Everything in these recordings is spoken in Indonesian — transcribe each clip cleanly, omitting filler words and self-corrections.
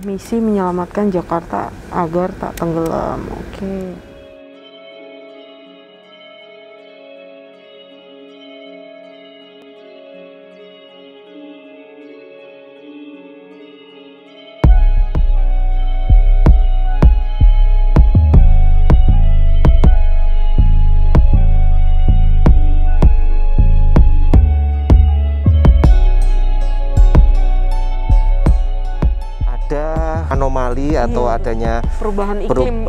Misi menyelamatkan Jakarta agar tak tenggelam. Oke. Anomali atau adanya perubahan iklim,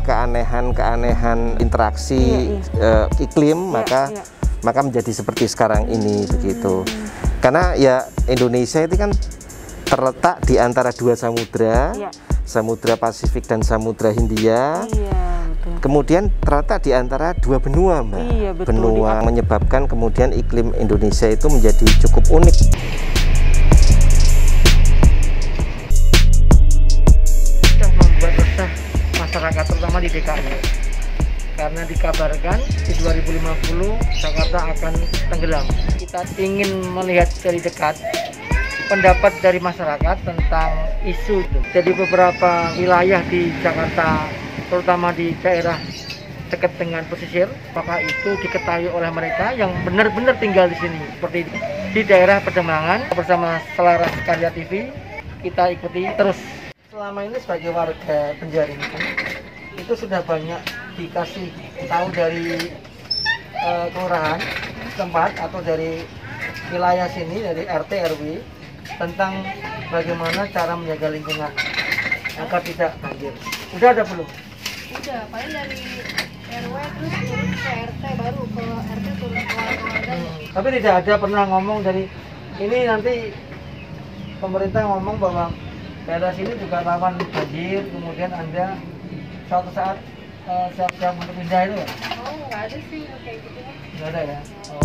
keanehan interaksi iklim, maka menjadi seperti sekarang ini begitu. Karena ya Indonesia itu kan terletak di antara dua samudra, Samudra Pasifik dan Samudra Hindia. Kemudian terletak di antara dua benua, Mbak. Benua menyebabkan kemudian iklim Indonesia itu menjadi cukup unik. Masyarakat terutama di DKI, karena dikabarkan di 2050 Jakarta akan tenggelam. Kita ingin melihat dari dekat pendapat dari masyarakat tentang isu itu. Jadi beberapa wilayah di Jakarta, terutama di daerah dekat dengan pesisir, apakah itu diketahui oleh mereka yang benar-benar tinggal di sini. Seperti di daerah Pademangan bersama Selaras Karya TV, kita ikuti terus. Selama ini sebagai warga Penjaringan itu sudah banyak dikasih tahu dari kelurahan tempat atau dari wilayah sini, dari RT RW, tentang bagaimana cara menjaga lingkungan agar tidak banjir. Udah ada belum? Udah, paling dari RW terus turun ke RT, baru ke RT turun ke warga. Tapi tidak ada pernah ngomong dari ini, nanti pemerintah ngomong bahwa daerah sini juga rawan banjir, kemudian Anda suatu saat siap-siap untuk pindah itu ya? Oh, nggak ada sih kayak gitu. Nggak ada ya? Oh.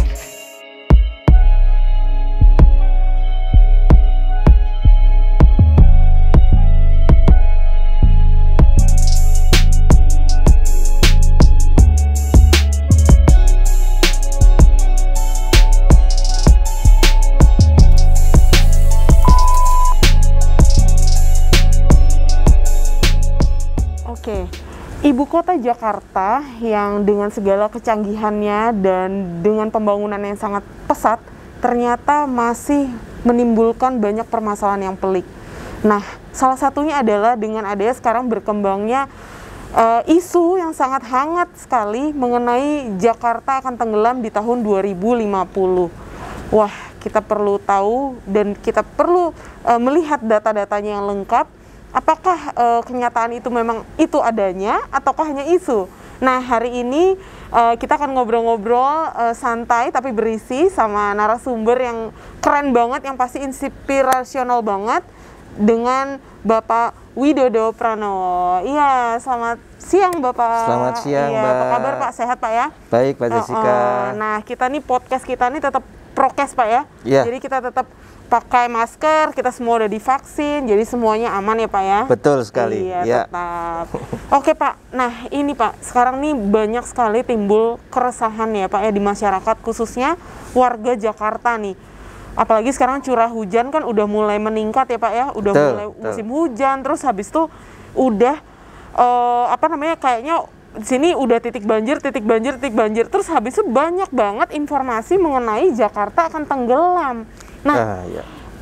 Ibu kota Jakarta yang dengan segala kecanggihannya dan dengan pembangunan yang sangat pesat ternyata masih menimbulkan banyak permasalahan yang pelik. Nah, salah satunya adalah dengan adanya sekarang berkembangnya isu yang sangat hangat sekali mengenai Jakarta akan tenggelam di tahun 2050. Wah, kita perlu tahu dan kita perlu melihat data-datanya yang lengkap. Apakah kenyataan itu memang itu adanya ataukah hanya isu? Nah, hari ini kita akan ngobrol-ngobrol santai tapi berisi sama narasumber yang keren banget, yang pasti inspirasional banget, dengan Bapak Widodo Pranowo. Iya, selamat siang Bapak. Selamat siang, Mbak. Apa kabar Pak? Sehat Pak ya? Baik, Mbak Jessica. Nah, kita nih podcast kita nih tetap prokes Pak ya. Jadi kita tetap pakai masker, kita semua udah divaksin, jadi semuanya aman ya Pak ya? Betul sekali. Iya, tetap. Oke Pak, nah ini Pak, sekarang nih banyak sekali timbul keresahan ya Pak ya di masyarakat, khususnya warga Jakarta nih. Apalagi sekarang curah hujan kan udah mulai meningkat ya Pak ya, udah mulai musim hujan, terus habis itu udah kayaknya di sini udah titik banjir, terus habis itu banyak banget informasi mengenai Jakarta akan tenggelam. Nah,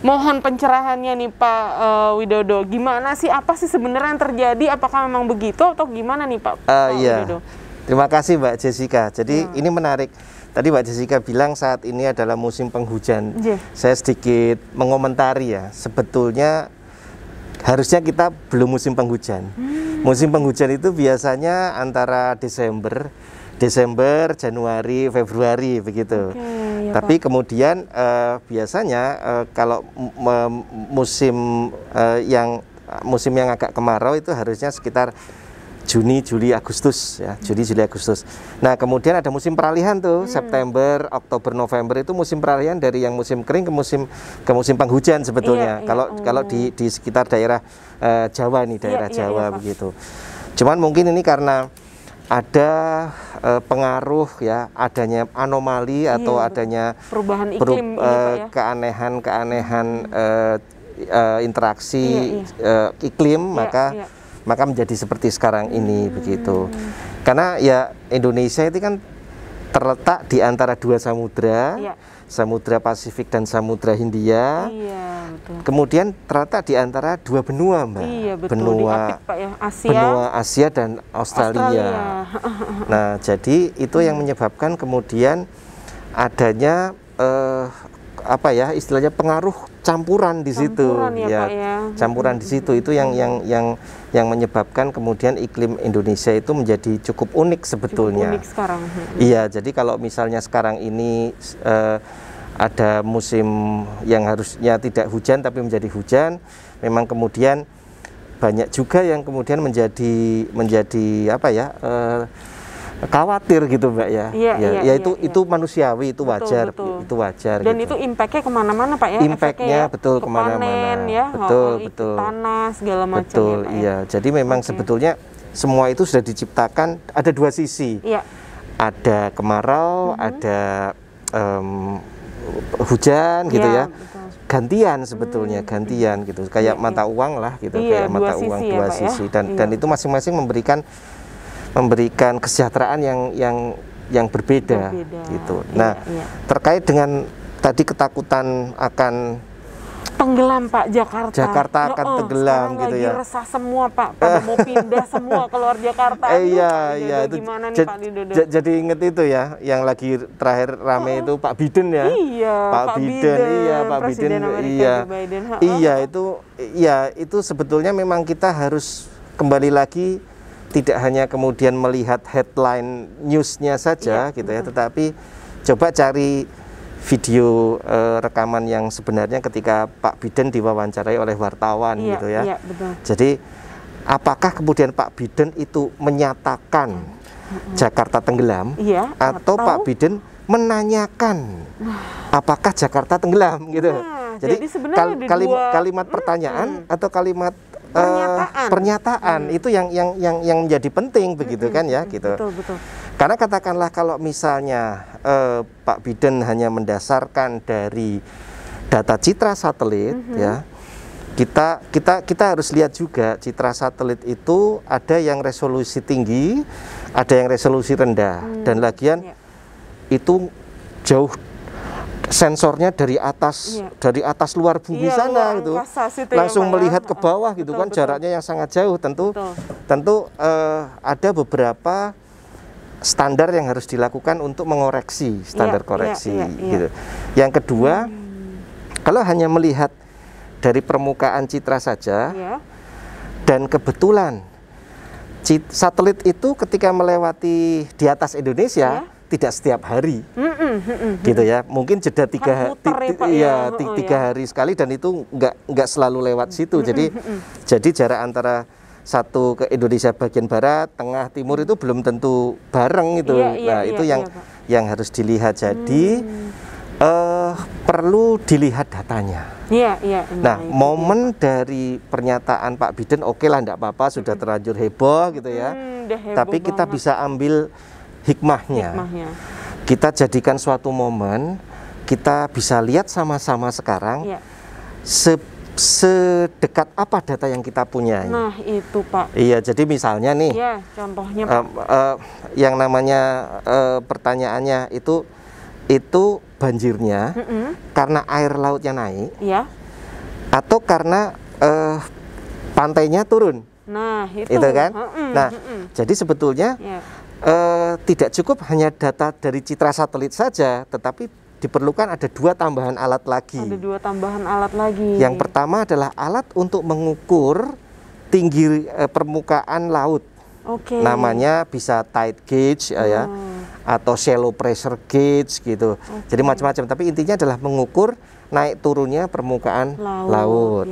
mohon pencerahannya nih Pak Widodo, gimana sih, apa sih sebenarnya yang terjadi, apakah memang begitu atau gimana nih Pak Widodo? Terima kasih Mbak Jessica. Jadi ini menarik. Tadi Mbak Jessica bilang saat ini adalah musim penghujan. Saya sedikit mengomentari ya, sebetulnya harusnya kita belum musim penghujan. Musim penghujan itu biasanya antara Desember, Januari, Februari begitu. Tapi kemudian biasanya kalau musim yang agak kemarau itu harusnya sekitar Juni, Juli, Agustus ya, Juli, Juli, Agustus. Nah, kemudian ada musim peralihan tuh, September, Oktober, November itu musim peralihan dari yang musim kering ke musim penghujan sebetulnya. Kalau di sekitar daerah Jawa nih, daerah Jawa begitu. Cuman mungkin ini karena ada pengaruh ya, adanya anomali atau adanya perubahan iklim, keanehan interaksi iklim, maka menjadi seperti sekarang ini begitu. Karena ya Indonesia itu kan terletak di antara dua samudra, Samudra Pasifik dan Samudra Hindia. Betul. Kemudian terletak di antara dua benua, Mbak. Betul. Benua Pak, ya. benua Asia dan Australia. Nah, jadi itu yang menyebabkan kemudian adanya apa ya istilahnya pengaruh campuran di situ, campuran di situ itu yang menyebabkan kemudian iklim Indonesia itu menjadi cukup unik sebetulnya. Cukup unik sekarang. Iya, jadi kalau misalnya sekarang ini ada musim yang harusnya tidak hujan tapi menjadi hujan, memang kemudian banyak juga yang kemudian menjadi apa ya? Khawatir gitu, Mbak ya. Itu manusiawi, itu wajar, itu wajar. Dan gitu. itu impactnya kemana-mana, Pak ya. Impactnya betul kemana-mana, betul. Tanah segala macam. Betul, ya, Pak, iya. Jadi memang sebetulnya semua itu sudah diciptakan ada dua sisi. Ada kemarau, ada hujan, gitu ya. Betul. Gantian sebetulnya, gantian gitu. Kayak mata uang lah, gitu. Kayak mata uang dua sisi. Dan itu masing-masing memberikan kesejahteraan yang berbeda gitu. Nah, terkait dengan tadi ketakutan akan tenggelam, Pak, Jakarta akan tenggelam gitu ya. Lagi resah semua, Pak, pada mau pindah semua keluar Jakarta. Iya, itu gimana nih, Pak Widodo? Jadi inget itu ya, yang lagi terakhir rame itu Pak Biden ya. Pak Biden, Pak Biden, itu sebetulnya memang kita harus kembali lagi. Tidak hanya kemudian melihat headline newsnya saja gitu ya, tetapi coba cari video rekaman yang sebenarnya ketika Pak Biden diwawancarai oleh wartawan gitu ya. Betul. Jadi apakah kemudian Pak Biden itu menyatakan Jakarta tenggelam atau Pak Biden menanyakan apakah Jakarta tenggelam gitu. Jadi sebenarnya kalimat pertanyaan atau kalimat pernyataan itu yang menjadi penting begitu kan ya gitu. Betul. Karena katakanlah kalau misalnya Pak Biden hanya mendasarkan dari data citra satelit ya, kita harus lihat juga citra satelit itu ada yang resolusi tinggi, ada yang resolusi rendah, dan lagian itu jauh sensornya dari atas luar bumi sana gitu, langsung melihat ke bawah gitu kan, jaraknya yang sangat jauh. Tentu ada beberapa standar yang harus dilakukan untuk mengoreksi standar koreksi gitu. Yang kedua, kalau hanya melihat dari permukaan citra saja dan kebetulan satelit itu ketika melewati di atas Indonesia tidak setiap hari, gitu ya. Mungkin jeda tiga hari sekali, dan itu nggak selalu lewat situ. Jadi jarak antara satu ke Indonesia bagian barat, tengah, timur itu belum tentu bareng gitu. Itu yang harus dilihat. Jadi perlu dilihat datanya. Nah, momen dari pernyataan Pak Biden, oke lah, enggak apa-apa, sudah terlanjur heboh gitu ya. Tapi kita bisa ambil hikmahnya. Kita jadikan suatu momen, kita bisa lihat sama-sama sekarang sedekat apa data yang kita punya. Nah, itu, Pak. Iya, jadi misalnya nih, contohnya, Pak. yang namanya pertanyaannya itu banjirnya karena air lautnya naik, atau karena pantainya turun. Nah, itu kan. Jadi sebetulnya tidak cukup hanya data dari citra satelit saja, tetapi diperlukan ada dua tambahan alat lagi. Yang pertama adalah alat untuk mengukur tinggi permukaan laut. Namanya bisa tide gauge ya, atau shallow pressure gauge gitu. Jadi macam-macam, tapi intinya adalah mengukur naik turunnya permukaan laut.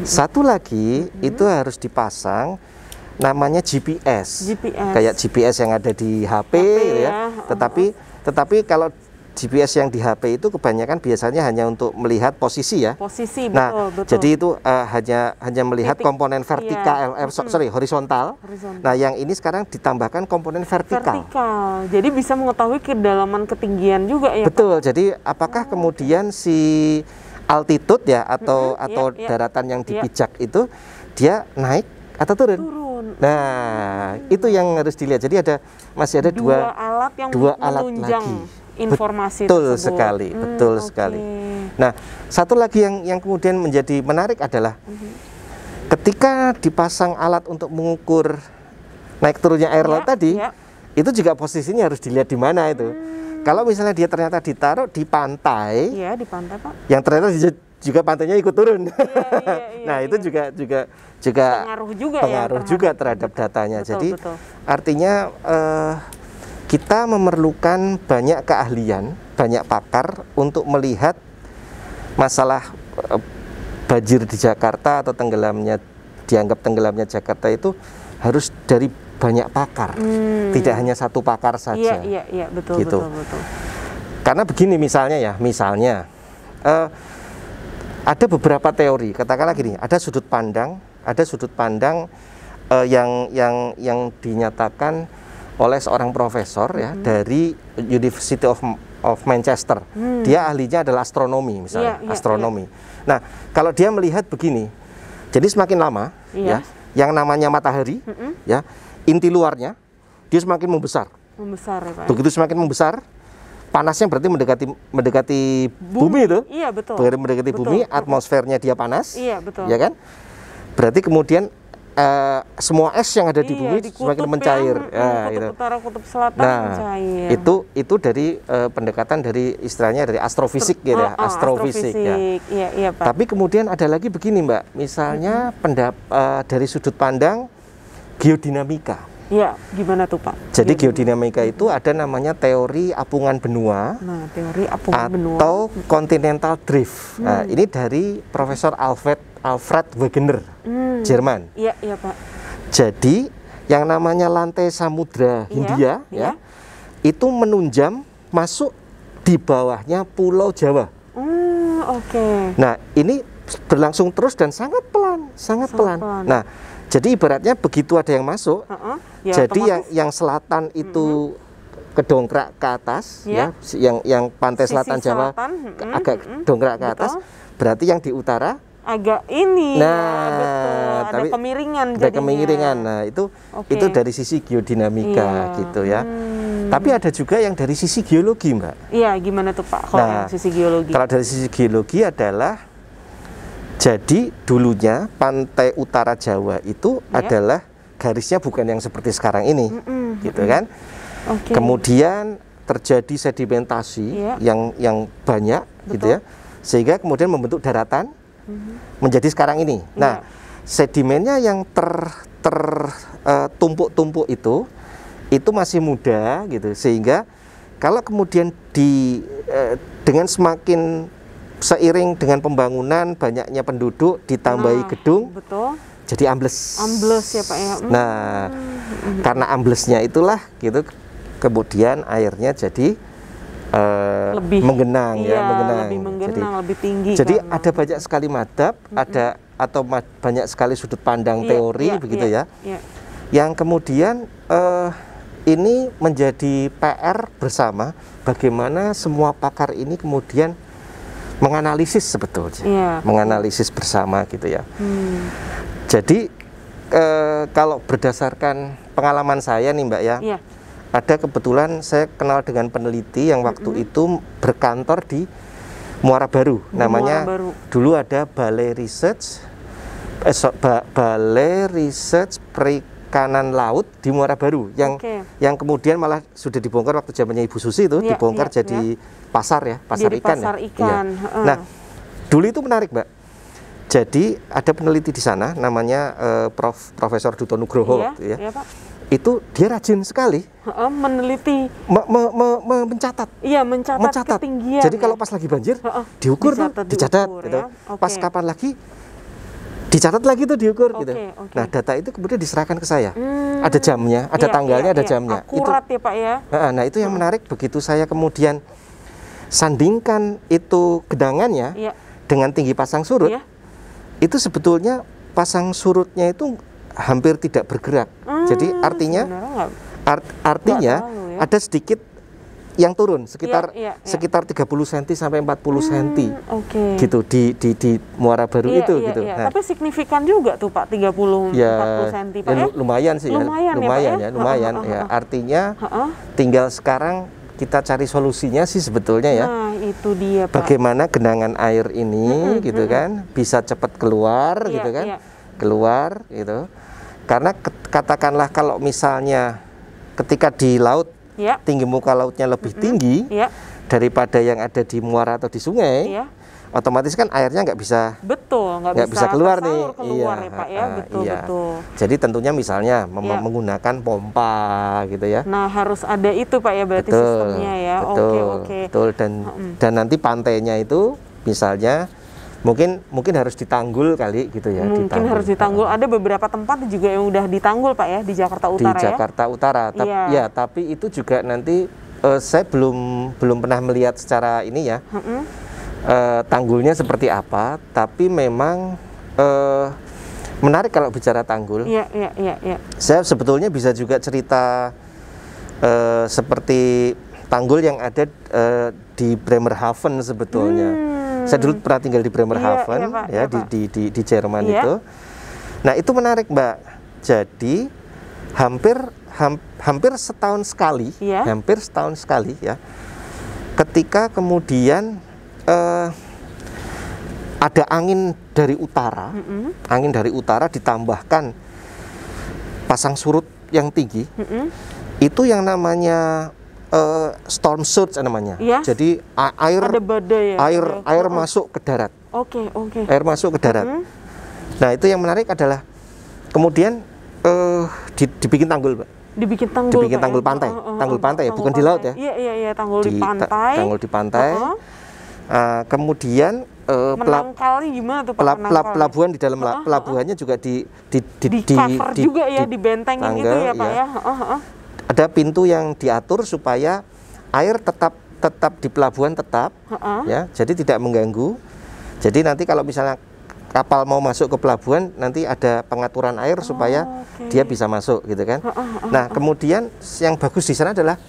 Satu lagi itu harus dipasang namanya GPS. Kayak GPS yang ada di HP ya. Tetapi kalau GPS yang di HP itu kebanyakan biasanya hanya untuk melihat posisi ya. Betul. Jadi itu hanya melihat komponen vertikal, horizontal. Nah, yang ini sekarang ditambahkan komponen vertikal. Jadi bisa mengetahui kedalaman ketinggian juga ya. Betul. Jadi apakah kemudian si altitude ya atau daratan yang dipijak itu dia naik atau turun. Nah, itu yang harus dilihat. Jadi masih ada dua alat yang menunjang lagi informasi betul tersebut. Sekali, betul sekali. Nah, satu lagi yang kemudian menjadi menarik adalah ketika dipasang alat untuk mengukur naik turunnya air laut tadi, itu juga posisinya harus dilihat di mana itu. Kalau misalnya dia ternyata ditaruh di pantai, di pantai Pak, yang ternyata juga pantainya ikut turun. Nah, itu juga pengaruh juga terhadap datanya. Jadi artinya kita memerlukan banyak keahlian, banyak pakar untuk melihat masalah banjir di Jakarta atau dianggap tenggelamnya Jakarta itu harus dari banyak pakar, tidak hanya satu pakar saja. Iya, betul. Karena begini misalnya ada beberapa teori, katakanlah gini, ada sudut pandang yang dinyatakan oleh seorang profesor dari University of Manchester. Dia ahlinya adalah astronomi misalnya, astronomi. Nah, kalau dia melihat begini, jadi semakin lama yang namanya matahari inti luarnya dia semakin membesar ya, Pak. Begitu semakin membesar, panasnya berarti mendekati bumi itu. Iya, betul. Mendekati bumi, atmosfernya dia panas. Iya, betul. Ya kan? Berarti kemudian semua es yang ada di bumi semakin mencair. Kutub utara, kutub selatan mencair. Itu dari pendekatan dari istilahnya dari astrofisik gitu ya, astrofisik ya. Iya, Pak. Tapi kemudian ada lagi begini, Mbak. Misalnya dari sudut pandang geodinamika. Iya, gimana tuh Pak? Jadi geodinamika itu ada namanya teori apungan benua. Nah, teori apungan benua atau continental drift. Nah, ini dari Profesor Alfred Wegener, Jerman. Iya, Pak. Jadi yang namanya lantai samudra Hindia itu menunjam masuk di bawahnya Pulau Jawa. Nah, ini berlangsung terus dan sangat pelan. Nah, jadi ibaratnya begitu ada yang masuk, jadi yang selatan itu kedongkrak ke atas, yang pantai selatan Jawa agak dongkrak ke atas, berarti yang di utara agak ini. Nah, betul. Ada kemiringan. Ada kemiringan. Nah, itu dari sisi geodinamika gitu ya. Tapi ada juga yang dari sisi geologi, Mbak. Iya, gimana tuh Pak? Kalau yang sisi geologi? Kalau dari sisi geologi adalah jadi dulunya pantai utara Jawa itu adalah garisnya bukan yang seperti sekarang ini, gitu kan? Kemudian terjadi sedimentasi yang banyak, gitu ya, sehingga kemudian membentuk daratan menjadi sekarang ini. Nah, sedimennya yang tertumpuk-tumpuk itu masih muda, gitu, sehingga kalau kemudian dengan semakin seiring dengan pembangunan banyaknya penduduk ditambahi gedung, jadi ambles ya Pak ya. Nah, karena amblesnya itulah gitu, kemudian airnya jadi lebih menggenang lebih menggenang, lebih tinggi. Jadi ada banyak sekali madhab, banyak sekali sudut pandang teori begitu ya. Yang kemudian ini menjadi PR bersama, bagaimana semua pakar ini kemudian menganalisis sebetulnya, menganalisis bersama gitu ya. Jadi kalau berdasarkan pengalaman saya nih Mbak ya, ada kebetulan saya kenal dengan peneliti yang waktu itu berkantor di Muara Baru, namanya dulu ada Balai Research Perikanan Laut di Muara Baru, yang kemudian malah sudah dibongkar waktu zamannya Ibu Susi itu, dibongkar jadi pasar ya, pasar jadi ikan. Pasar ikan. Nah, dulu itu menarik Mbak. Jadi ada peneliti di sana namanya Profesor Duto Nugroho waktu ya. Pak. Itu dia rajin sekali meneliti, mencatat. Iya, mencatat ketinggian. Jadi kalau pas lagi banjir diukur tuh, dicatat gitu. Pas kapan lagi dicatat lagi tuh, diukur gitu. Nah, data itu kemudian diserahkan ke saya. Ada jamnya, ada tanggalnya, ada jamnya. Akurat itu, ya Pak ya. Nah, itu yang menarik, begitu saya kemudian sandingkan itu gedangannya dengan tinggi pasang surut, itu sebetulnya pasang surutnya itu hampir tidak bergerak. Jadi artinya ada sedikit yang turun sekitar sekitar 30 cm sampai 40 cm. Gitu di Muara Baru itu gitu. Nah, tapi signifikan juga tuh Pak 30 40 cm Pak ya? Lumayan sih lumayan ya. Artinya tinggal sekarang kita cari solusinya sih sebetulnya ya. Nah, itu dia Pak. Bagaimana genangan air ini gitu kan bisa cepat keluar gitu kan. Keluar gitu. Karena katakanlah kalau misalnya ketika di laut tinggi muka lautnya lebih tinggi daripada yang ada di muara atau di sungai, otomatis kan airnya nggak bisa, nggak bisa keluar nih. Ya, Pak ya, betul. Jadi tentunya misalnya menggunakan pompa gitu ya. Nah harus ada itu Pak ya berarti sistemnya ya. Betul. Dan nanti pantainya itu misalnya mungkin harus ditanggul kali gitu ya. Mungkin harus ditanggul. Ada beberapa tempat juga yang udah ditanggul Pak ya di Jakarta Utara. Di Jakarta Utara. Tapi itu juga nanti saya belum pernah melihat secara ini ya. Tanggulnya seperti apa? Tapi memang menarik kalau bicara tanggul. Saya sebetulnya bisa juga cerita seperti tanggul yang ada di Bremerhaven sebetulnya. Saya dulu pernah tinggal di Bremerhaven di Jerman itu. Nah, itu menarik, Mbak. Jadi hampir setahun sekali, ya. Ketika kemudian ada angin dari utara, ditambahkan pasang surut yang tinggi, itu yang namanya storm surge namanya. Jadi air masuk ke darat. Air masuk ke darat. Nah, itu yang menarik adalah kemudian dibikin tanggul, Pak. Dibikin tanggul pantai. Tanggul pantai ya, bukan di laut ya. Iya, tanggul di pantai. Tanggul di pantai. Kemudian menangkalnya gimana tuh Pak? Pelabuhan di dalam pelabuhannya juga di cover juga ya, dibentengin gitu ya, Pak ya. Ada pintu yang diatur supaya air tetap di pelabuhan ya, jadi tidak mengganggu. Jadi nanti kalau misalnya kapal mau masuk ke pelabuhan, nanti ada pengaturan air supaya dia bisa masuk gitu kan. Nah, kemudian yang bagus di sana adalah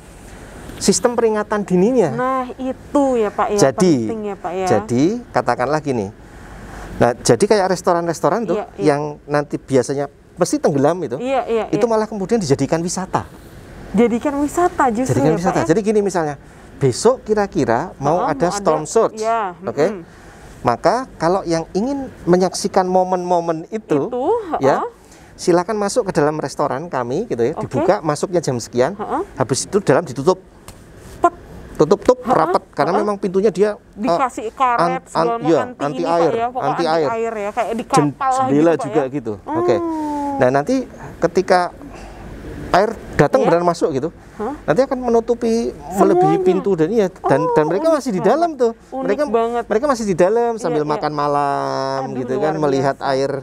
sistem peringatan dininya. Nah, itu ya Pak ya, penting ya Pak ya. Jadi katakanlah gini. Nah, jadi kayak restoran-restoran tuh yang nanti biasanya mesti tenggelam itu, itu malah kemudian dijadikan wisata. Jadikan wisata. Pak, ya? Jadi gini misalnya, besok kira-kira mau ada storm surge, maka kalau yang ingin menyaksikan momen-momen itu ya, silakan masuk ke dalam restoran kami gitu ya, dibuka, masuknya jam sekian, habis itu dalam ditutup, rapat, karena memang pintunya dia dikasih karet anti air ya, kayak di kapal jendela gitu, juga ya? Gitu. Nah, nanti ketika air datang benar masuk gitu, nanti akan menutupi melebihi pintu dan mereka masih di dalam tuh. Mereka masih di dalam sambil makan malam gitu kan, melihat air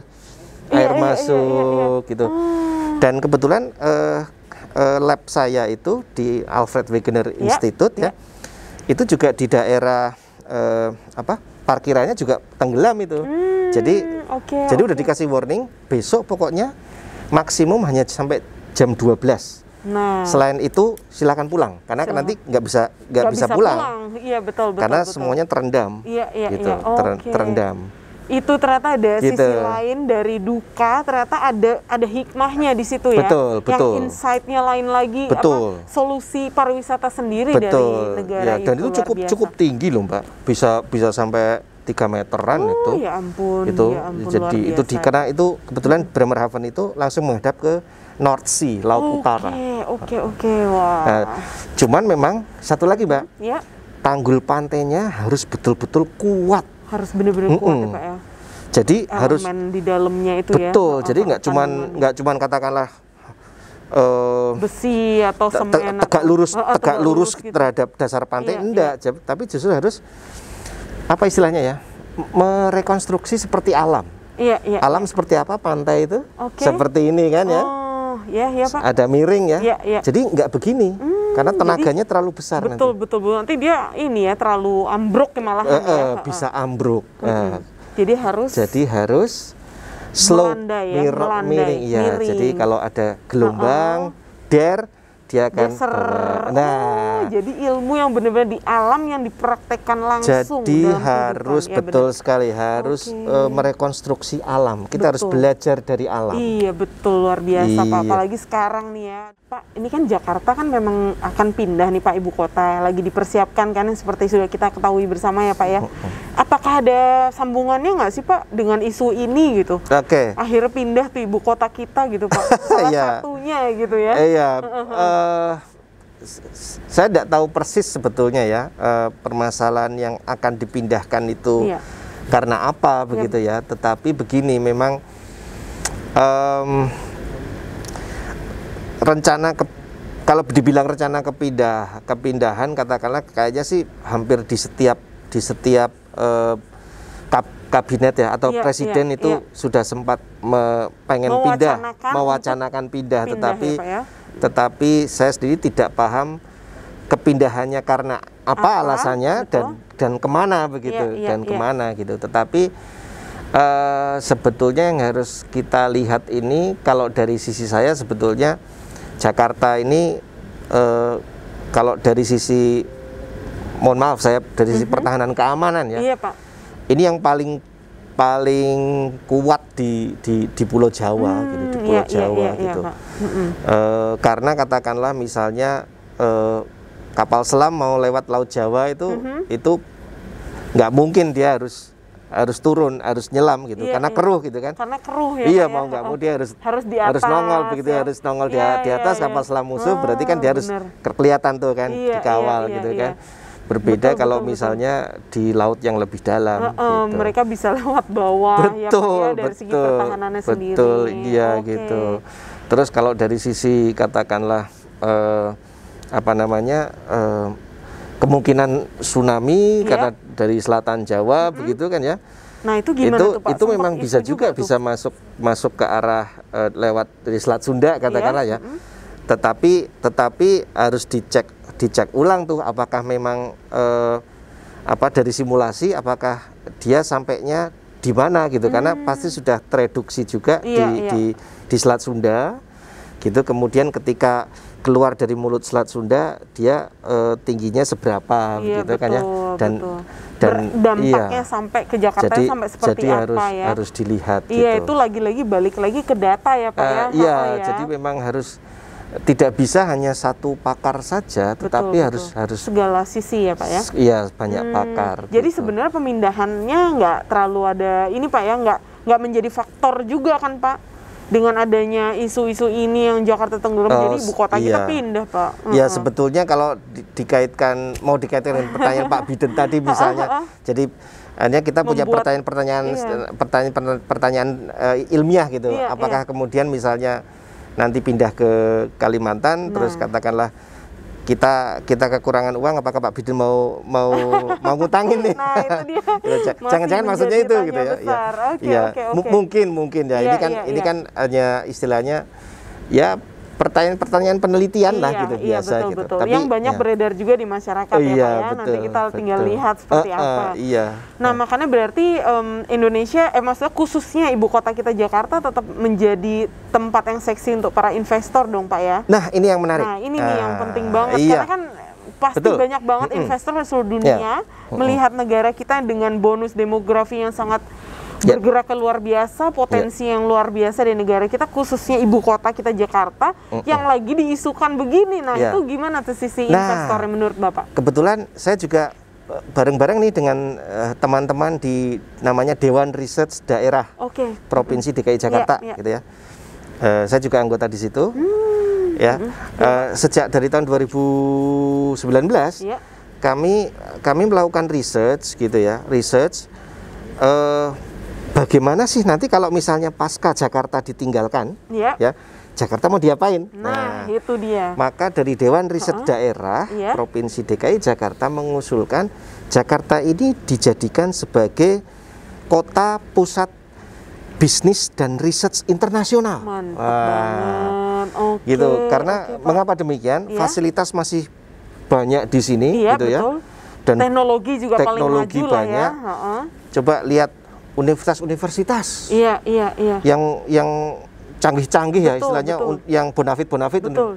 masuk gitu. Dan kebetulan lab saya itu di Alfred Wegener Institute ya, itu juga di daerah parkirannya juga tenggelam itu. Jadi udah dikasih warning, besok pokoknya maksimum hanya sampai jam 12. Nah, selain itu silakan pulang karena nanti nggak bisa pulang. Iya, betul. Karena semuanya terendam. Gitu. Terendam. Itu ternyata ada sisi lain dari duka, ternyata ada hikmahnya di situ ya. Betul. Yang insight-nya lain lagi, solusi pariwisata sendiri dari negara itu. Dan itu cukup tinggi loh, Mbak. Bisa sampai 3 meteran itu. Ya ampun. Jadi itu karena itu kebetulan Bremerhaven itu langsung menghadap ke North Sea, Laut Utara. Wah. Nah, cuman memang satu lagi, Mbak. Tanggul pantainya harus betul-betul kuat. Harus benar-benar kuat ya Pak ya. Jadi harus di dalamnya itu ya. Betul. Jadi nggak cuman katakanlah besi atau semen tegak lurus gitu terhadap dasar pantai, enggak. Tapi justru harus apa istilahnya ya? Merekonstruksi seperti alam. Alam seperti apa pantai itu? Seperti ini kan ya. Pak. Ada miring ya. Jadi nggak begini. Karena tenaganya terlalu besar. Betul. Nanti dia ini ya terlalu ambruk malah. Bisa ambruk. Jadi harus slow miring. Jadi kalau ada gelombang, dia dia akan jadi ilmu yang benar-benar di alam yang dipraktekkan langsung. Jadi harus betul sekali harus merekonstruksi alam. Kita harus belajar dari alam. Iya betul, luar biasa Pak. Apalagi sekarang nih ya Pak, ini kan Jakarta kan memang akan pindah nih Pak, ibu kota lagi dipersiapkan kan, seperti sudah kita ketahui bersama ya Pak ya. Apakah ada sambungannya nggak sih Pak dengan isu ini gitu? Akhirnya pindah tuh ibu kota kita gitu Pak. Salah satunya gitu ya. Iya. Saya tidak tahu persis sebetulnya ya permasalahan yang akan dipindahkan itu karena apa begitu ya. Tetapi begini, memang kalau dibilang rencana kepindahan, katakanlah kayaknya sih hampir di setiap kabinet ya atau presiden itu sudah sempat pengen mewacanakan pindah, tetapi saya sendiri tidak paham kepindahannya karena apa alasannya dan kemana begitu kemana gitu. Tetapi sebetulnya yang harus kita lihat ini, kalau dari sisi saya sebetulnya Jakarta ini kalau dari sisi, mohon maaf saya dari sisi pertahanan keamanan ya, ini yang paling kuat di Pulau Jawa gitu, di Pulau Jawa gitu. Karena katakanlah misalnya kapal selam mau lewat Laut Jawa itu nggak mungkin dia harus turun, harus nyelam gitu, karena keruh gitu kan. Karena keruh ya. Iya, mau nggak mau dia harus nongol begitu, harus nongol di atas kapal selam musuh, berarti kan dia harus kelihatan tuh kan, dikawal gitu kan. Berbeda kalau misalnya di laut yang lebih dalam gitu. Mereka bisa lewat bawah dari segi pertahanannya sendiri. Betul, iya gitu. Terus kalau dari sisi katakanlah kemungkinan tsunami karena dari selatan Jawa begitu kan ya. Nah, itu gimana tuh Pak? Itu memang bisa juga bisa masuk ke arah lewat dari Selat Sunda katakanlah ya. Tetapi harus dicek ulang tuh apakah memang dari simulasi apakah dia sampainya di mana gitu, karena pasti sudah tereduksi juga di Selat Sunda gitu. Kemudian ketika keluar dari mulut Selat Sunda dia tingginya seberapa gitu kan ya, dan dampaknya sampai ke Jakarta sampai seperti apa harus dilihat gitu. Itu lagi-lagi balik lagi ke data ya Pak ya. Jadi memang harus tidak bisa hanya satu pakar saja, tetapi harus segala sisi ya Pak ya. Iya, banyak pakar. Jadi gitu. Sebenarnya pemindahannya nggak terlalu ada ini Pak ya, nggak menjadi faktor juga kan Pak, dengan adanya isu-isu ini yang Jakarta tenggelam jadi ibu kota kita pindah Pak. Ya sebetulnya kalau mau dikaitkan dengan pertanyaan Pak Biden tadi misalnya, jadi hanya kita punya pertanyaan ilmiah gitu. Apakah kemudian misalnya nanti pindah ke Kalimantan, terus katakanlah kita kekurangan uang, apakah Pak Biden mau ngutangin nih? Nah, itu dia. Jangan-jangan maksudnya itu gitu ya. Mungkin ya. Ini kan hanya istilahnya ya pertanyaan penelitian lah gitu, biasa gitu. Betul. Yang banyak beredar juga di masyarakat ya Pak ya. Nanti kita tinggal lihat seperti apa. Nah, makanya berarti Indonesia, maksudnya khususnya ibu kota kita Jakarta tetap menjadi tempat yang seksi untuk para investor dong Pak ya. Nah, ini yang menarik. Nah, ini nih yang penting banget karena kan pasti banyak banget investor di seluruh dunia melihat negara kita dengan bonus demografi yang sangat bergerak ke luar biasa, potensi yang luar biasa di negara kita, khususnya ibu kota kita Jakarta yang lagi diisukan begini. Nah, itu gimana tuh sisi investor menurut Bapak? Kebetulan saya juga bareng-bareng nih dengan teman-teman di namanya Dewan Research Daerah Provinsi DKI Jakarta gitu ya. Saya juga anggota di situ. Sejak dari tahun 2019 kami melakukan research gitu ya, bagaimana sih nanti kalau misalnya pasca Jakarta ditinggalkan, ya Jakarta mau diapain? Nah, itu dia. Maka dari Dewan Riset Daerah Provinsi DKI Jakarta mengusulkan Jakarta ini dijadikan sebagai kota pusat bisnis dan riset internasional. Mantap banget. Gitu. Karena mengapa demikian? Fasilitas masih banyak di sini, gitu ya. Dan teknologi juga paling maju banyak. Lah ya. Coba lihat universitas-universitas. Yang canggih-canggih ya istilahnya, yang bonafit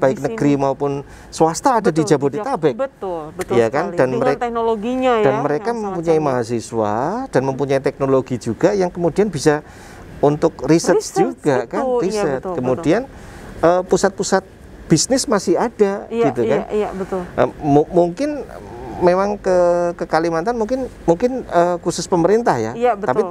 baik negeri maupun swasta ada di Jabodetabek. Betul ya kan, dan mereka teknologinya dan mereka mempunyai mahasiswa dan mempunyai teknologi juga yang kemudian bisa untuk riset juga kan, riset. Kemudian pusat-pusat bisnis masih ada gitu kan. Iya, betul. Mungkin memang ke Kalimantan mungkin khusus pemerintah ya, tapi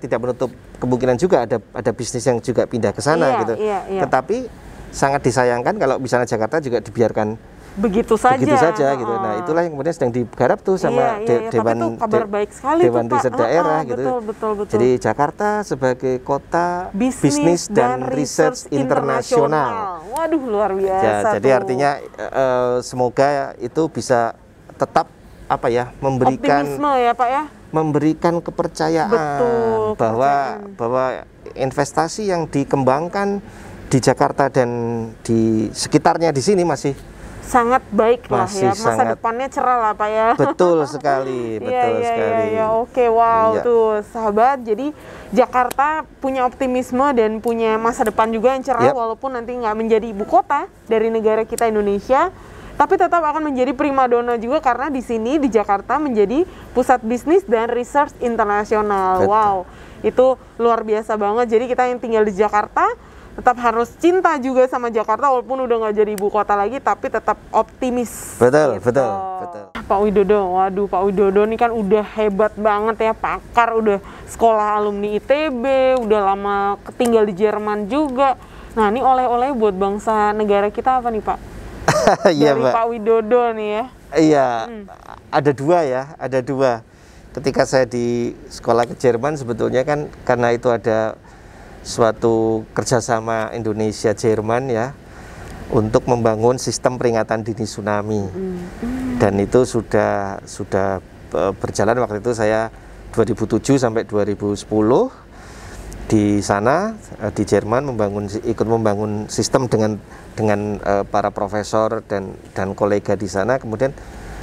tidak menutup kemungkinan juga ada bisnis yang juga pindah ke sana gitu. Tetapi sangat disayangkan kalau misalnya Jakarta juga dibiarkan begitu saja gitu. Nah, itulah yang kemudian sedang digarap tuh sama Dewan Riset Daerah gitu. Betul. Jadi Jakarta sebagai kota bisnis dan riset internasional. Waduh, luar biasa. Jadi artinya semoga itu bisa tetap memberikan optimisme ya Pak ya, memberikan kepercayaan bahwa investasi yang dikembangkan di Jakarta dan di sekitarnya di sini masih sangat baik lah ya, masa depannya cerah lah Pak ya. Betul sekali, sekali. Oke, wow tuh sahabat, jadi Jakarta punya optimisme dan punya masa depan juga yang cerah, walaupun nanti nggak menjadi ibu kota dari negara kita Indonesia, tapi tetap akan menjadi primadona juga karena di sini di Jakarta menjadi pusat bisnis dan research internasional. Betul. Wow, itu luar biasa banget. Jadi kita yang tinggal di Jakarta tetap harus cinta juga sama Jakarta walaupun udah nggak jadi ibu kota lagi, tapi tetap optimis. Betul, gitu. betul. Pak Widodo, waduh Pak Widodo ini kan udah hebat banget ya, pakar, udah sekolah alumni ITB, udah lama tinggal di Jerman juga. Nah, ini oleh-oleh buat bangsa negara kita apa nih Pak? Iya, dari Pak Widodo nih ya. Iya, ada dua. Ketika saya di sekolah ke Jerman sebetulnya kan karena itu ada suatu kerjasama Indonesia Jerman ya untuk membangun sistem peringatan dini tsunami. Dan itu sudah berjalan waktu itu saya 2007 sampai 2010 di sana di Jerman ikut membangun sistem dengan para profesor dan kolega di sana. Kemudian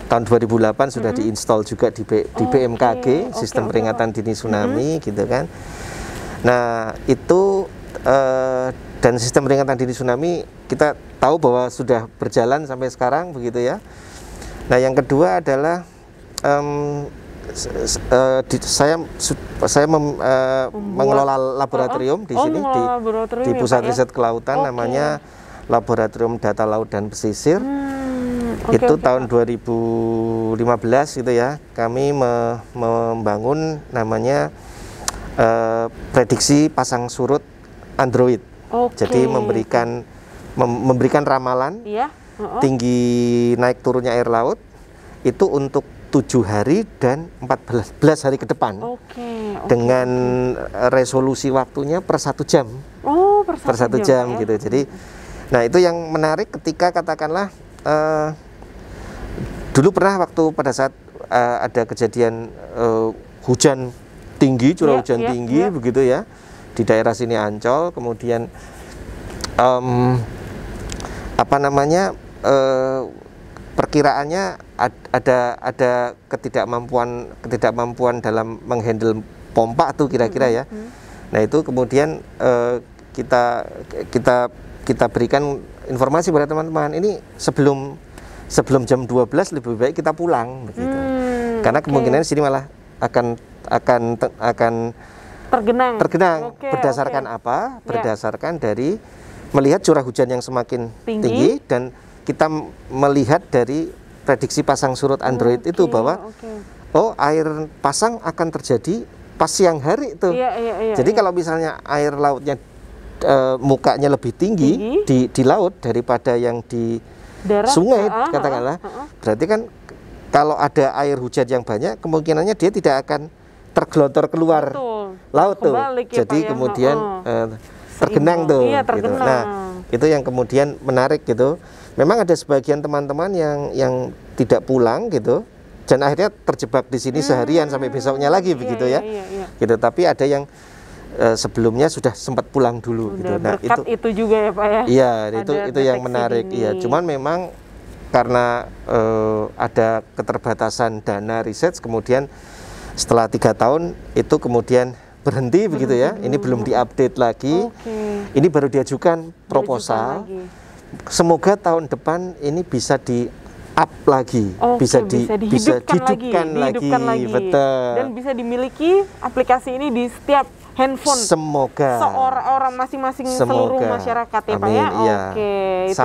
tahun 2008 sudah diinstal juga di BMKG sistem peringatan dini tsunami gitu kan. Nah, itu dan sistem peringatan dini tsunami kita tahu bahwa sudah berjalan sampai sekarang begitu ya. Nah, yang kedua adalah saya mengelola laboratorium di sini di Pusat Riset Kelautan, namanya Laboratorium Data Laut dan Pesisir. Itu tahun 2015 gitu ya, kami membangun namanya prediksi pasang surut Android. Jadi memberikan ramalan tinggi naik turunnya air laut itu untuk 7 hari dan 14 hari ke depan. Dengan resolusi waktunya per 1 jam. Per 1 jam gitu. Jadi nah, itu yang menarik ketika katakanlah dulu pernah waktu pada saat ada kejadian hujan tinggi, curah hujan tinggi begitu ya di daerah sini Ancol, kemudian perkiraannya ada ketidakmampuan dalam menghandle pompa tuh kira-kira ya. Nah, itu kemudian kita berikan informasi pada teman-teman, ini sebelum jam 12 lebih baik kita pulang begitu. Karena kemungkinan di sini malah akan tergenang. Berdasarkan apa? Berdasarkan dari melihat curah hujan yang semakin tinggi dan kita melihat dari prediksi pasang surut Android itu bahwa air pasang akan terjadi pas siang hari itu. Jadi kalau misalnya air lautnya mukanya lebih tinggi di laut daripada yang di darat, sungai katakanlah, berarti kan kalau ada air hujan yang banyak, kemungkinannya dia tidak akan tergelontor keluar laut tuh. Jadi kemudian tergenang tuh. Gitu. Nah, itu yang kemudian menarik gitu. Memang ada sebagian teman-teman yang tidak pulang gitu, dan akhirnya terjebak di sini seharian sampai besoknya lagi begitu ya. Gitu. Tapi ada yang sebelumnya sudah sempat pulang dulu gitu. Nah, itu juga ya Pak ya. Iya, itu yang menarik. Iya, cuman memang karena ada keterbatasan dana riset, kemudian setelah 3 tahun itu kemudian berhenti begitu ya. Ini belum diupdate lagi. Ini baru diajukan proposal. Semoga tahun depan ini bisa di up lagi, bisa dihidupkan lagi. Betul. Dan bisa dimiliki aplikasi ini di setiap handphone. Semoga. Seorang masing-masing seluruh masyarakat ya Pak ya. Iya. Oke. Itu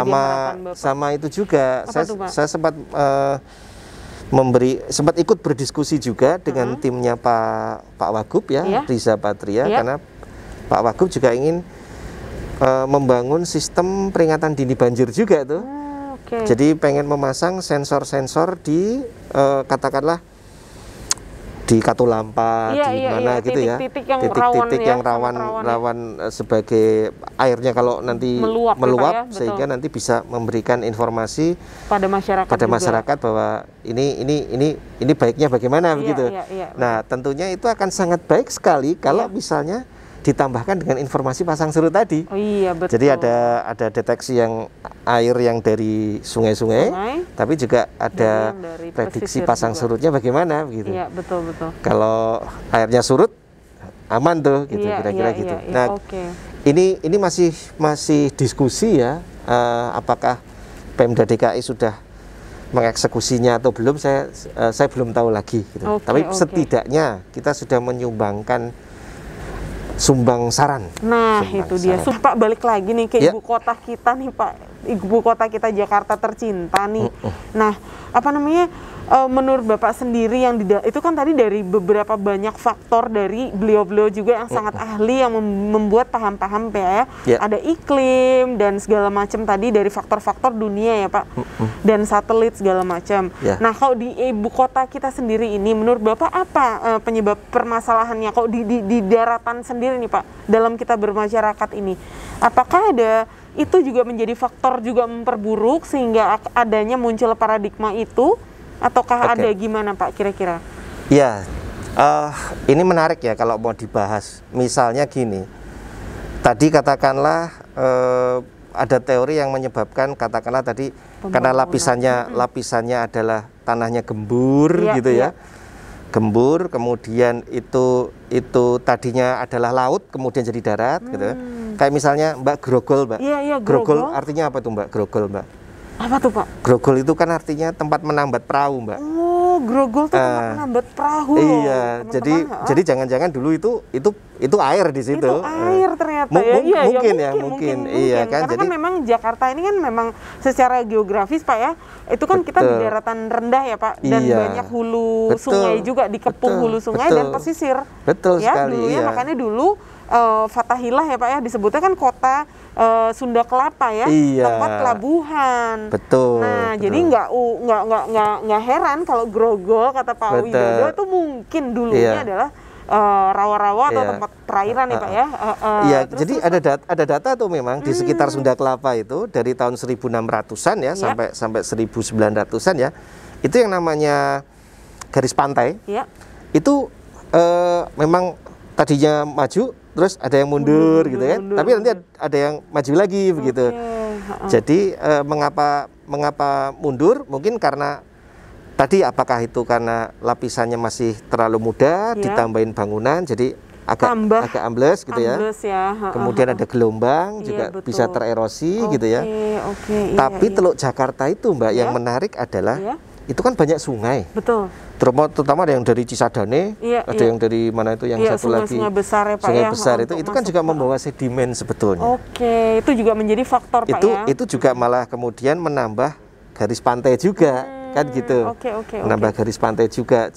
sama itu juga. Saya sempat sempat ikut berdiskusi juga dengan timnya Pak Wagub ya, Riza Patria, karena Pak Wagub juga ingin membangun sistem peringatan dini banjir juga tuh. Jadi pengen memasang sensor-sensor di katakanlah di Katulampa, di mana gitu ya, titik-titik yang rawan sebagai airnya kalau nanti meluap sehingga nanti bisa memberikan informasi pada masyarakat bahwa ini baiknya bagaimana begitu. Nah, tentunya itu akan sangat baik sekali kalau misalnya ditambahkan dengan informasi pasang surut tadi. Betul. Jadi ada deteksi yang air yang dari sungai-sungai, tapi juga ada prediksi pasang surutnya bagaimana begitu. Iya, betul. Kalau airnya surut aman tuh gitu, kira-kira gitu. Nah, ini masih diskusi ya, apakah Pemda DKI sudah mengeksekusinya atau belum, saya belum tahu lagi gitu. Tapi setidaknya kita sudah menyumbangkan sumbang saran. Nah, itu dia. Pak, balik lagi nih ke ibu kota kita nih Pak. Ibu kota kita Jakarta tercinta nih. Nah, apa namanya? Menurut Bapak sendiri yang itu kan tadi dari beberapa banyak faktor dari beliau-beliau juga yang sangat ahli yang membuat paham-paham ya. Ada iklim dan segala macam tadi dari faktor-faktor dunia ya Pak. Dan satelit segala macam. Nah, kalau di ibu kota kita sendiri ini menurut Bapak apa penyebab permasalahannya kok di daratan sendiri nih Pak dalam kita bermasyarakat ini? Apakah ada itu juga menjadi faktor juga memperburuk sehingga adanya muncul paradigma itu? Ataukah ada gimana Pak kira-kira? Ya, ini menarik ya kalau mau dibahas. Misalnya gini, tadi katakanlah ada teori yang menyebabkan katakanlah tadi karena lapisannya adalah tanahnya gembur gitu ya. Gembur, kemudian itu tadinya adalah laut, kemudian jadi darat gitu. Kayak misalnya Mbak grogol, Mbak. Grogol artinya apa tuh Mbak? Grogol, Mbak. Apa tuh Pak? Grogol itu kan artinya tempat menambat perahu, Mbak. Oh, grogol itu tempat menambat perahu. Iya, jadi jangan-jangan dulu itu air di situ. Itu air ternyata mungkin. Iya kan. Karena kan memang Jakarta ini kan memang secara geografis Pak ya, itu kan kita di daratan rendah ya Pak, dan banyak hulu sungai juga dikepung hulu sungai dan pesisir. Betul sekali. Dulu makanya dulu Fathahilah ya Pak ya disebutnya kan kota Sunda Kelapa ya, tempat pelabuhan. Nah, jadi nggak heran kalau grogol kata Pak Widodo itu mungkin dulunya adalah rawa-rawa atau tempat perairan ya Pak ya. Jadi ada data tuh memang di sekitar Sunda Kelapa itu dari tahun 1600-an ya sampai 1900-an ya. Itu yang namanya garis pantai. Itu memang tadinya maju terus ada yang mundur gitu kan, tapi nanti ada yang maju lagi begitu. Jadi mengapa mundur? Mungkin karena tadi apakah itu karena lapisannya masih terlalu muda, ditambahin bangunan, jadi agak ambles gitu ya. Kemudian ada gelombang juga bisa tererosi gitu ya. Tapi Teluk Jakarta itu Mbak yang menarik adalah itu kan banyak sungai. Terutama ada yang dari Cisadane, ada yang dari mana itu yang satu lagi. Sungai besar ya Pak. Sungai besar itu kan juga membawa sedimen sebetulnya. Itu juga menjadi faktor Pak ya. Itu juga malah kemudian menambah garis pantai juga, kan gitu. Menambah garis pantai juga.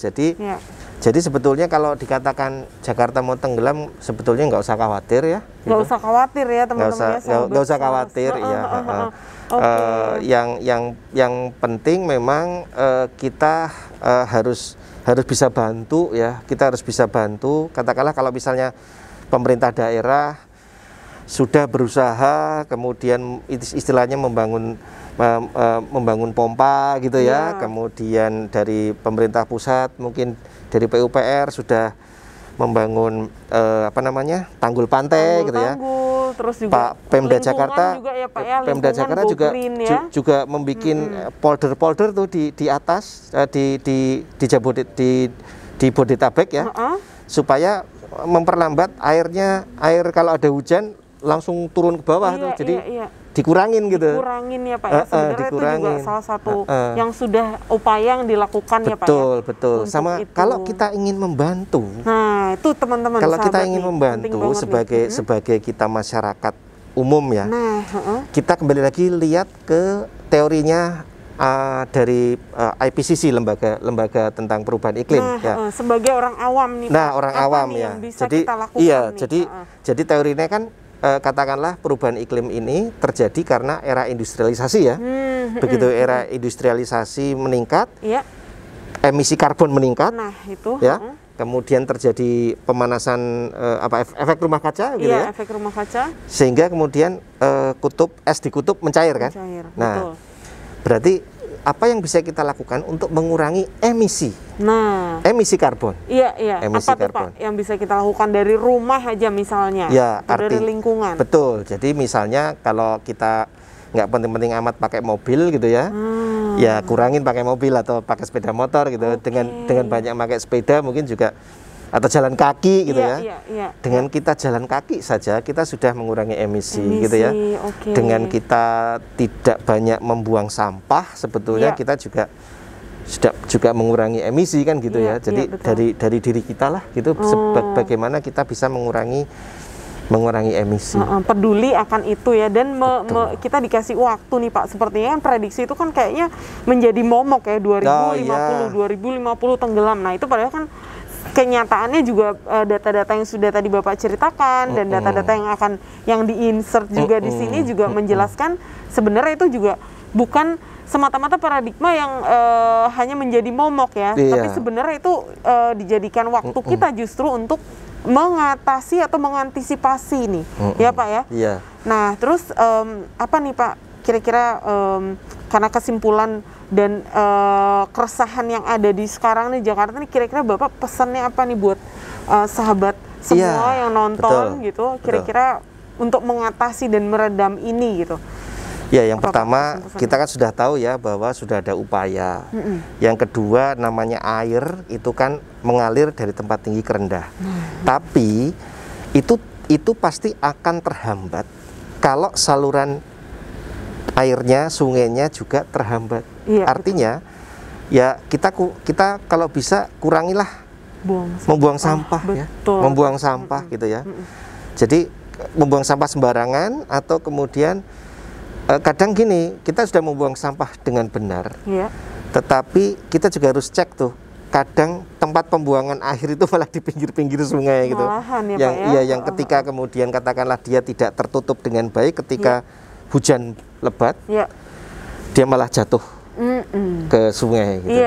Jadi sebetulnya kalau dikatakan Jakarta mau tenggelam, sebetulnya nggak usah khawatir ya. Nggak usah khawatir ya teman-teman. Nggak usah khawatir ya. Yang penting memang kita harus bisa bantu ya. Kita harus bisa bantu. Katakanlah kalau misalnya pemerintah daerah sudah berusaha, kemudian istilahnya membangun pompa gitu ya. Kemudian dari pemerintah pusat mungkin dari PUPR sudah membangun tanggul pantai gitu ya. Terus juga Pak Pemda Jakarta juga ya, Pak, ya, Pemda Jakarta juga membuat polder-polder tuh di atas di Bodetabek ya, supaya memperlambat air kalau ada hujan langsung turun ke bawah tuh. Jadi dikurangin gitu. Dikurangin ya Pak ya. Sebenarnya itu juga salah satu yang sudah upaya yang dilakukan ya Pak ya. Betul. Sama itu. Kalau kita ingin membantu. Nah, itu teman-teman. Kalau kita ingin membantu sebagai kita masyarakat umum ya. Nah, kita kembali lagi lihat ke teorinya dari IPCC, lembaga tentang perubahan iklim ya. Sebagai orang awam nih Pak. Nah, orang awam ya. Jadi jadi teorinya kan katakanlah perubahan iklim ini terjadi karena era industrialisasi ya. Begitu era industrialisasi meningkat, emisi karbon meningkat. Nah, itu ya. Kemudian terjadi pemanasan efek rumah kaca gitu ya. Efek rumah kaca. Sehingga kemudian es di kutub mencair kan. Nah, betul. Berarti apa yang bisa kita lakukan untuk mengurangi emisi? Emisi karbon. Iya. Emisi apa karbon. Tuh Pak yang bisa kita lakukan dari rumah aja misalnya? Ya, dari lingkungan. Betul. Jadi misalnya kalau kita nggak penting-penting amat pakai mobil gitu ya, ya kurangin pakai mobil atau pakai sepeda motor gitu. Dengan banyak pakai sepeda mungkin juga atau jalan kaki gitu ya. Dengan kita jalan kaki saja kita sudah mengurangi emisi gitu ya. Dengan kita tidak banyak membuang sampah sebetulnya kita juga mengurangi emisi kan gitu ya. Jadi dari diri kita lah gitu bagaimana kita bisa mengurangi emisi. Peduli akan itu ya, dan kita dikasih waktu nih Pak. Sepertinya kan prediksi itu kan kayaknya menjadi momok ya, 2050 tenggelam. Nah itu padahal kan kenyataannya juga data-data yang sudah tadi Bapak ceritakan dan data-data yang di-insert juga di sini juga menjelaskan sebenarnya itu juga bukan semata-mata paradigma yang hanya menjadi momok ya, tapi sebenarnya itu dijadikan waktu kita justru untuk mengatasi atau mengantisipasi nih, ya Pak ya. Nah terus apa nih Pak kira-kira karena kesimpulan dan keresahan yang ada di sekarang nih Jakarta nih, kira-kira Bapak pesannya apa nih buat sahabat semua yang nonton gitu, kira-kira untuk mengatasi dan meredam ini gitu? Ya, yang pertama kita kan sudah tahu ya bahwa sudah ada upaya. Yang kedua namanya air itu kan mengalir dari tempat tinggi ke rendah. Tapi itu pasti akan terhambat kalau saluran airnya, sungainya juga terhambat. Artinya ya kita kalau bisa kurangilah membuang sampah ya. Membuang sampah gitu ya. Jadi membuang sampah sembarangan atau kemudian kadang gini, kita sudah membuang sampah dengan benar, tetapi kita juga harus cek tuh. Kadang tempat pembuangan akhir itu malah di pinggir-pinggir sungai gitu. Yang ketika kemudian katakanlah dia tidak tertutup dengan baik ketika hujan lebat, dia malah jatuh ke sungai gitu.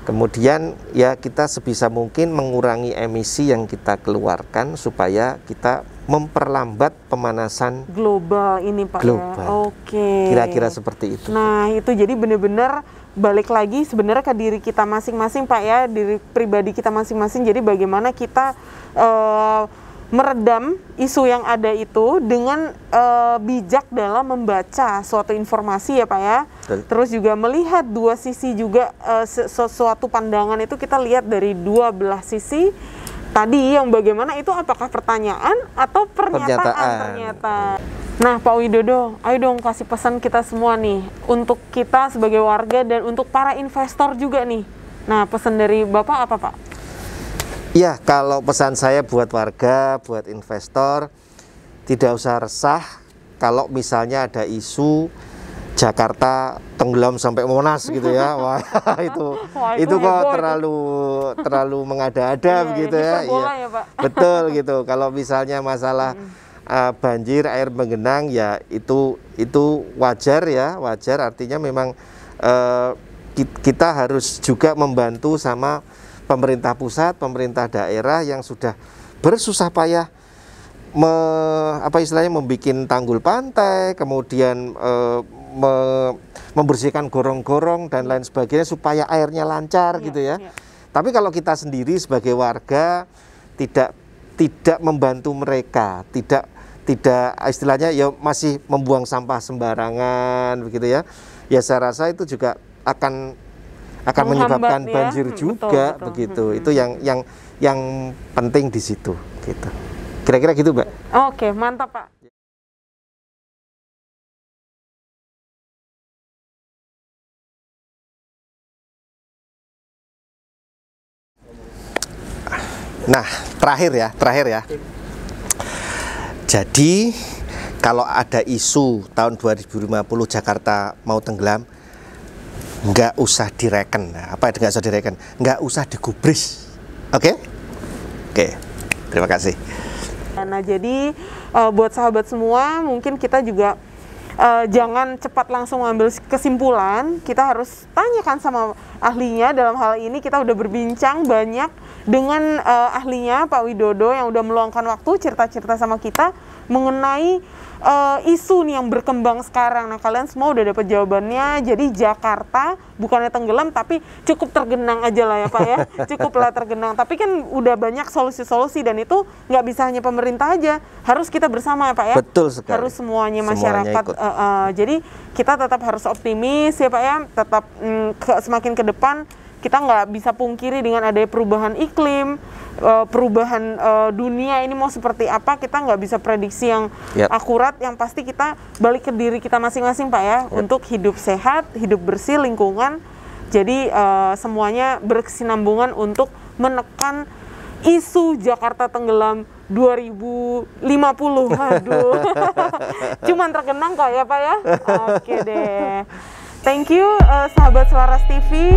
Kemudian ya kita sebisa mungkin mengurangi emisi yang kita keluarkan supaya kita memperlambat pemanasan global ini Pak global. Kira-kira seperti itu. Nah itu jadi benar-benar balik lagi sebenarnya ke diri kita masing-masing Pak ya, diri pribadi kita masing-masing. Jadi bagaimana kita meredam isu yang ada itu dengan bijak dalam membaca suatu informasi ya Pak ya. Terus juga melihat dua sisi juga, suatu pandangan itu kita lihat dari dua belah sisi. Tadi yang bagaimana itu apakah pertanyaan atau pernyataan ternyata. Nah Pak Widodo, ayo dong kasih pesan kita semua nih untuk kita sebagai warga dan untuk para investor juga nih. Nah pesan dari Bapak apa Pak? Ya, kalau pesan saya buat warga, buat investor, tidak usah resah kalau misalnya ada isu Jakarta tenggelam sampai Monas gitu ya. Wah, itu kok terlalu mengada-ada begitu ya. Ya Pak. Betul gitu. Kalau misalnya masalah banjir, air menggenang ya itu wajar ya, wajar, artinya memang kita harus juga membantu sama pemerintah pusat, pemerintah daerah yang sudah bersusah payah membuat tanggul pantai, kemudian membersihkan gorong-gorong dan lain sebagainya supaya airnya lancar gitu ya. Tapi kalau kita sendiri sebagai warga tidak membantu mereka, tidak istilahnya ya masih membuang sampah sembarangan begitu ya. Ya saya rasa itu juga akan akan menyebabkan ya. banjir juga, betul. begitu. Itu yang penting di situ, gitu. Kira-kira gitu, Mbak. Oke, mantap, Pak. Nah, terakhir ya. Jadi, kalau ada isu tahun 2050 Jakarta mau tenggelam, nggak usah direken. Nah, apa nggak usah direken? Nggak usah digubris. Oke? Oke, terima kasih. Nah, jadi buat sahabat semua, mungkin kita juga jangan cepat langsung mengambil kesimpulan. Kita harus tanyakan sama ahlinya. Dalam hal ini kita udah berbincang banyak dengan ahlinya Pak Widodo yang udah meluangkan waktu cerita-cerita sama kita mengenai isu nih yang berkembang sekarang. Nah, kalian semua udah dapat jawabannya. Jadi Jakarta bukannya tenggelam tapi cukup tergenang aja lah ya Pak ya. Cukuplah tergenang. Tapi kan udah banyak solusi-solusi dan itu nggak bisa hanya pemerintah aja. Harus kita bersama ya Pak ya. Betul sekali. Harus semuanya masyarakat. Jadi kita tetap harus optimis ya Pak ya. Tetap semakin ke depan kita nggak bisa pungkiri dengan adanya perubahan iklim, perubahan dunia ini mau seperti apa, kita nggak bisa prediksi yang akurat. Yang pasti kita balik ke diri kita masing-masing Pak ya, untuk hidup sehat, hidup bersih, lingkungan. Jadi semuanya berkesinambungan untuk menekan isu Jakarta tenggelam 2050. Aduh, cuman tergenang kok ya Pak ya. Oke deh. Thank you sahabat Selaras TV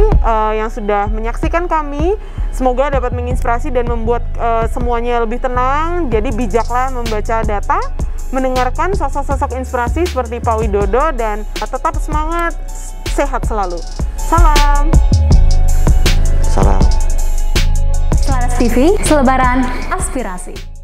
yang sudah menyaksikan kami. Semoga dapat menginspirasi dan membuat semuanya lebih tenang. Jadi bijaklah membaca data, mendengarkan sosok-sosok inspirasi seperti Pak Widodo, dan tetap semangat, sehat selalu. Salam. Salam. Selaras TV, selebaran aspirasi.